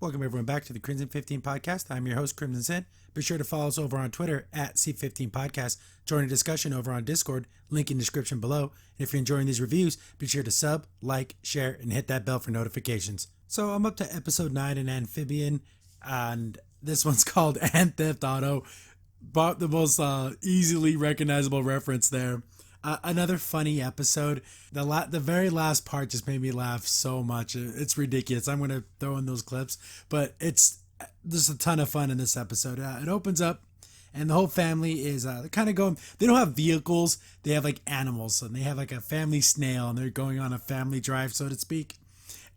Welcome everyone back to the Crimson 15 podcast. I'm your host, Crimson Sin. Be sure to follow us over on Twitter at C15 Podcast. Join a discussion over on Discord, link in the description below. And if you're enjoying these reviews, be sure to sub, like, share, and hit that bell for notifications. So I'm up to episode 9 in Amphibian, and this one's called Ant Theft Auto. But the most easily recognizable reference there. Another funny episode. The very last part just made me laugh so much. It's ridiculous. I'm going to throw in those clips, but there's a ton of fun in this episode. It opens up and the whole family is kind of going, they don't have vehicles. They have like animals, and they have like a family snail, and they're going on a family drive, so to speak.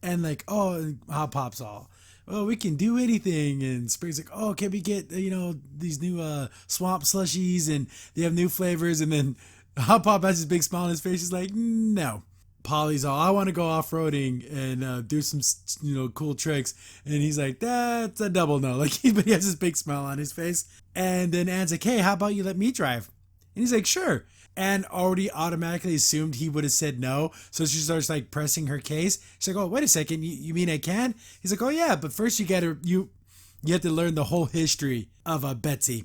And like, oh, Hot Pop's all, oh, we can do anything. And Spring's like, oh, can we get, these new swamp slushies, and they have new flavors. And then Hot Pop has his big smile on his face. He's like, no. Polly's all, I want to go off-roading and do some, cool tricks. And he's like, that's a double no. But he has this big smile on his face. And then Anne's like, hey, how about you let me drive? And he's like, sure. Anne already automatically assumed he would have said no. So she starts like pressing her case. She's like, oh, wait a second. You mean I can? He's like, oh yeah, but first you have to learn the whole history of Betsy.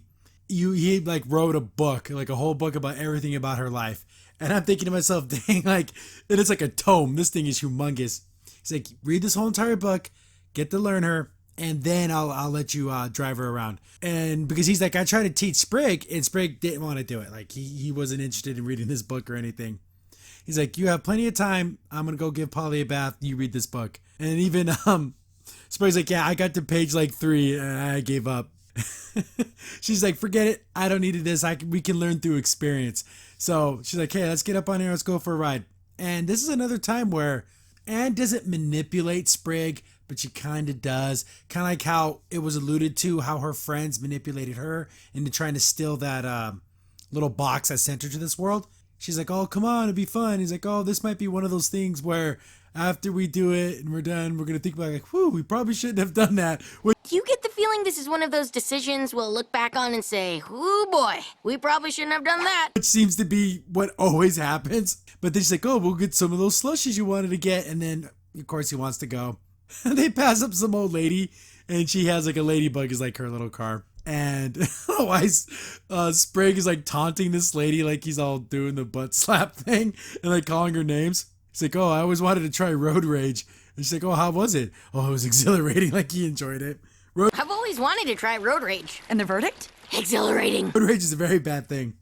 He like wrote a book, like a whole book about everything about her life. And I'm thinking to myself, dang, like, and it's like a tome. This thing is humongous. He's like, read this whole entire book, get to learn her, and then I'll let you drive her around. And because he's like, I tried to teach Sprig, and Sprig didn't want to do it. Like, he wasn't interested in reading this book or anything. He's like, you have plenty of time. I'm going to go give Polly a bath. You read this book. And even Sprig's like, yeah, I got to page like 3 and I gave up. She's like, forget it. I don't need this. We can learn through experience. So she's like, hey, let's get up on here. Let's go for a ride. And this is another time where Anne doesn't manipulate Sprig, but she kind of does. Kind of like how it was alluded to, how her friends manipulated her into trying to steal that little box that sent her to this world. She's like, oh, come on, it'll be fun. He's like, oh, this might be one of those things where after we do it and we're done, we're going to think about it like, whew, we probably shouldn't have done that. Do you get the feeling this is one of those decisions we'll look back on and say, oh boy, we probably shouldn't have done that? Which seems to be what always happens. But then she's like, oh, we'll get some of those slushies you wanted to get. And then, of course, he wants to go. They pass up some old lady, and she has like a ladybug is like her little car. And Sprig is like taunting this lady like he's all doing the butt slap thing and like calling her names. He's like, oh, I always wanted to try road rage. And she's like, oh, how was it? Oh, it was exhilarating. Like he enjoyed it. I've always wanted to try road rage. And the verdict? Exhilarating. Road rage is a very bad thing.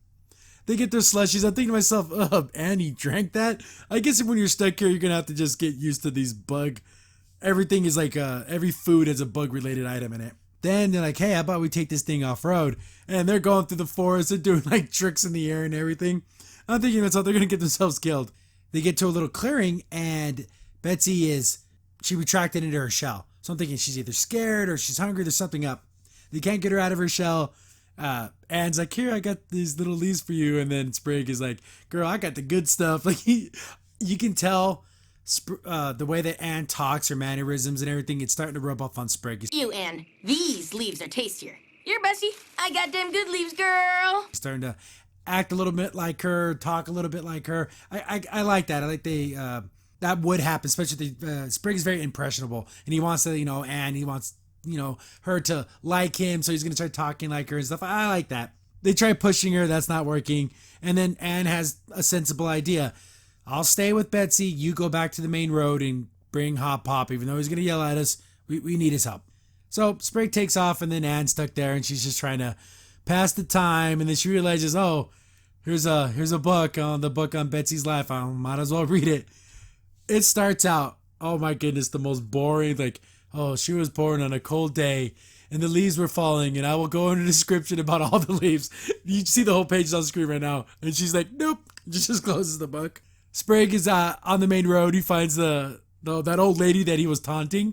They get their slushies. I'm thinking to myself, Annie drank that? I guess when you're stuck here, you're going to have to just get used to these bug. Everything is like, every food has a bug-related item in it. Then they're like, hey, how about we take this thing off-road? And they're going through the forest. They're doing like tricks in the air and everything. I'm thinking to myself, they're going to get themselves killed. They get to a little clearing, and Betsy she retracted into her shell. So I'm thinking she's either scared or she's hungry. There's something up. They can't get her out of her shell. Anne's like, here, I got these little leaves for you. And then Sprig is like, girl, I got the good stuff. Like you can tell the way that Anne talks, her mannerisms and everything, it's starting to rub off on Sprig. You, Anne, these leaves are tastier. Here, Bessie, I got them good leaves, girl. He's starting to act a little bit like her, talk a little bit like her. I like that. I like that would happen, especially Sprig is very impressionable, and he wants to, Anne, he wants, her to like him, so he's going to start talking like her and stuff. I like that. They try pushing her, that's not working, and then Anne has a sensible idea. I'll stay with Betsy, you go back to the main road and bring Hot Pop, even though he's going to yell at us, we need his help. So Sprig takes off, and then Anne's stuck there, and she's just trying to pass the time, and then she realizes, oh, here's a book on Betsy's life. I might as well read it. It starts out, oh my goodness, the most boring, like, oh, she was born on a cold day and the leaves were falling, and I will go into a description about all the leaves. You see the whole page on the screen right now. And she's like, nope, just closes the book. Sprig is on the main road. He finds that old lady that he was taunting.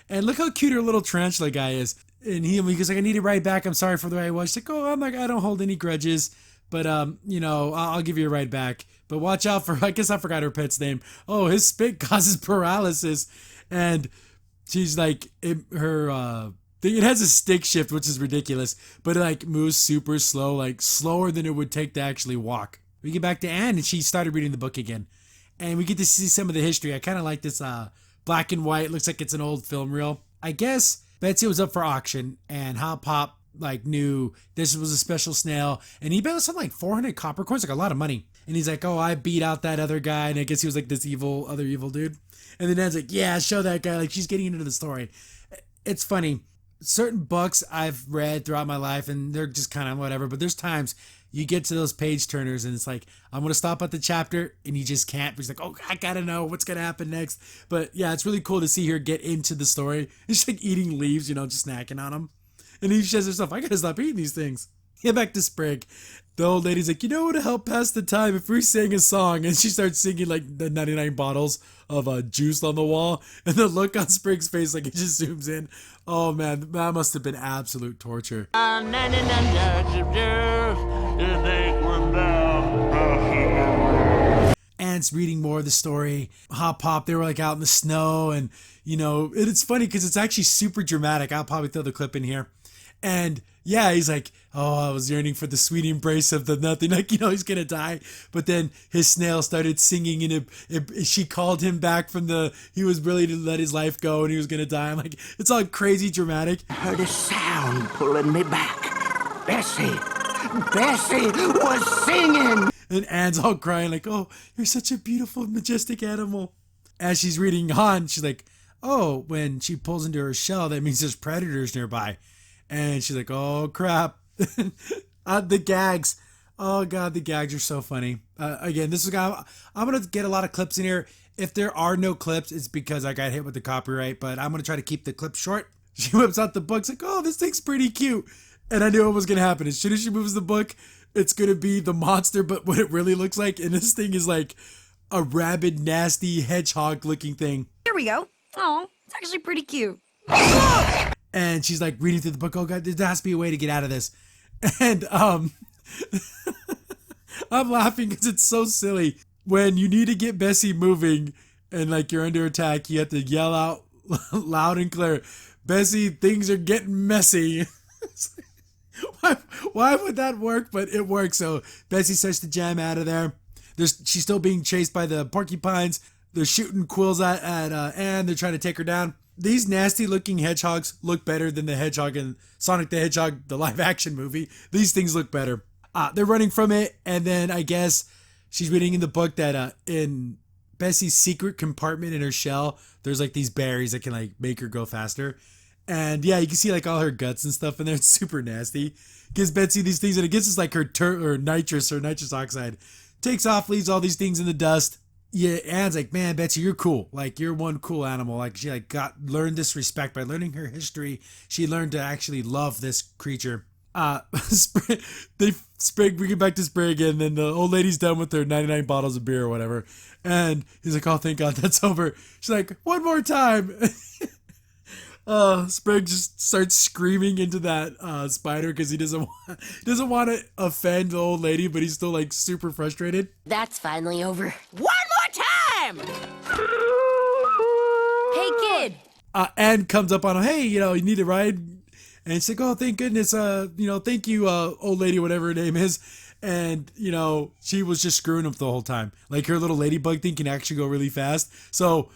And look how cute her little tarantula guy is. And he goes like, I need to ride back. I'm sorry for the way I was. She's like, oh, I don't hold any grudges. But, I'll give you a ride back. But watch out for, I guess I forgot her pet's name. Oh, his spit causes paralysis. And she's like, it has a stick shift, which is ridiculous. But it like moves super slow, like slower than it would take to actually walk. We get back to Anne, and she started reading the book again. And we get to see some of the history. I kind of like this black and white. It looks like it's an old film reel. I guess Betsy was up for auction, and Hop Pop like knew this was a special snail, and he bet something like 400 copper coins, like a lot of money. And he's like, oh, I beat out that other guy, and I guess he was like this other evil dude. And then Nan's like, yeah, show that guy. Like, she's getting into the story. It's funny. Certain books I've read throughout my life, and they're just kind of whatever, but there's times you get to those page turners and it's like, I'm going to stop at the chapter, and you just can't. He's like, oh, I got to know what's going to happen next. But yeah, it's really cool to see her get into the story. It's like eating leaves, just snacking on them. And he says herself, I got to stop eating these things. Get back to Sprig. The old lady's like, what would help pass the time if we sang a song? And she starts singing like the 99 bottles of juice on the wall. And the look on Sprig's face, like it just zooms in. Oh man, that must have been absolute torture. 99 jugs of juice, you think we're down. Ant's reading more of the story. Hop Pop, they were like out in the snow, and it's funny because it's actually super dramatic. I'll probably throw the clip in here. And yeah, he's like, oh, I was yearning for the sweet embrace of the nothing. Like, he's going to die. But then his snail started singing, and she called him back from he was ready to let his life go, and he was going to die. I'm like, it's all crazy dramatic. I heard a sound pulling me back. Bessie was singing. And Anne's all crying like, oh, you're such a beautiful, majestic animal. As she's reading on, she's like, oh, when she pulls into her shell, that means there's predators nearby. And she's like, oh, crap. The gags. Oh, God, the gags are so funny. Again, I'm going to get a lot of clips in here. If there are no clips, it's because I got hit with the copyright, but I'm going to try to keep the clip short. She whips out the book. It's like, oh, this thing's pretty cute. And I knew what was going to happen. As soon as she moves the book, it's going to be the monster, but what it really looks like. And this thing is like a rabid, nasty, hedgehog-looking thing. Here we go. Oh, it's actually pretty cute. And she's like reading through the book. Oh God, there has to be a way to get out of this. And I'm laughing because it's so silly. When you need to get Bessie moving and like you're under attack, you have to yell out loud and clear, Bessie, things are getting messy. Why would that work? But it works. So Bessie starts to jam out of there. She's still being chased by the porcupines. They're shooting quills at Anne. They're trying to take her down. These nasty looking hedgehogs look better than the hedgehog in Sonic the Hedgehog, the live action movie. These things look better. They're running from it. And then I guess she's reading in the book that in Bessie's secret compartment in her shell, there's like these berries that can like make her go faster. And yeah, you can see like all her guts and stuff in there. It's super nasty. Gives Betsy these things, and it gives us like her nitrous oxide. Takes off, leaves all these things in the dust. Yeah, Anne's like, man, Betsy, you're cool. Like, you're one cool animal. Like, she like learned this respect by learning her history. She learned to actually love this creature. We get back to Sprig, and then the old lady's done with her 99 bottles of beer or whatever. And he's like, oh, thank God that's over. She's like, one more time. Sprig just starts screaming into that spider because he doesn't want to offend the old lady, but he's still like super frustrated. That's finally over. One more time! Hey, kid. Anne comes up on him. Hey, you need a ride? And she's like, oh, thank goodness. Thank you, old lady, whatever her name is. And, she was just screwing him the whole time. Like, her little ladybug thing can actually go really fast. So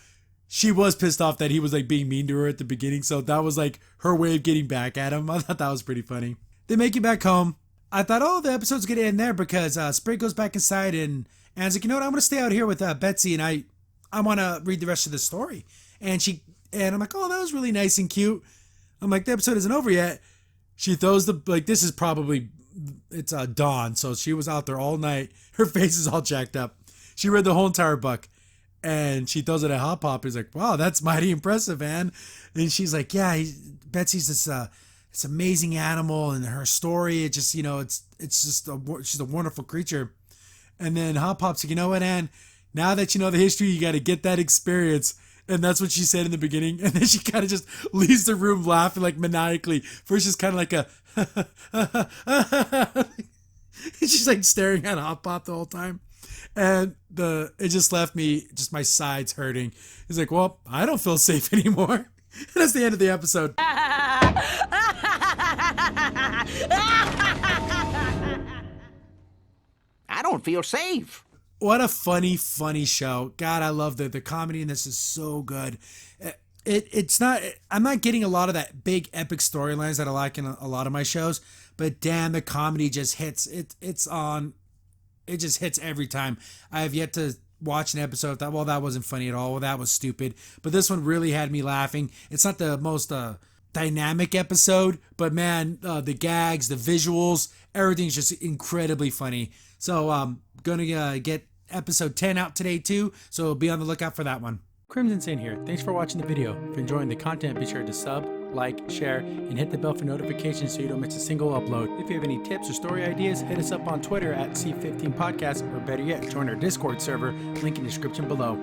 she was pissed off that he was like being mean to her at the beginning. So that was like her way of getting back at him. I thought that was pretty funny. They make it back home. I thought, oh, the episode's going to end there because Sprig goes back inside and Anne's like, you know what? I'm going to stay out here with Betsy and I want to read the rest of the story. And I'm like, oh, that was really nice and cute. I'm like, the episode isn't over yet. She throws this is probably, it's dawn. So she was out there all night. Her face is all jacked up. She read the whole entire book. And she throws it at Hop Pop. He's like, wow, that's mighty impressive, Anne. And she's like, yeah, Betsy's this amazing animal, and her story, it just, she's a wonderful creature. And then Hop Pop's like, you know what, Anne? Now that you know the history, you got to get that experience. And that's what she said in the beginning. And then she kind of just leaves the room laughing like maniacally. First, she's kind of like she's like staring at Hop Pop the whole time. And it just left me, just my sides hurting. He's like, well, I don't feel safe anymore. And that's the end of the episode. I don't feel safe. What a funny show. God, I love the comedy in this is so good. it's not. I'm not getting a lot of that big epic storylines that I like in a lot of my shows. But damn, the comedy just hits. It's on. It just hits every time. I have yet to watch an episode that, well, that wasn't funny at all. Well, that was stupid. But this one really had me laughing. It's not the most dynamic episode, but man, the gags, the visuals, everything's just incredibly funny. So gonna get episode 10 out today too. So be on the lookout for that one. Crimson Sin here. Thanks for watching the video. If you're enjoying the content, be sure to sub, like, share, and hit the bell for notifications so you don't miss a single upload. If you have any tips or story ideas, hit us up on Twitter at C15 Podcast, or better yet, join our Discord server, link in the description below.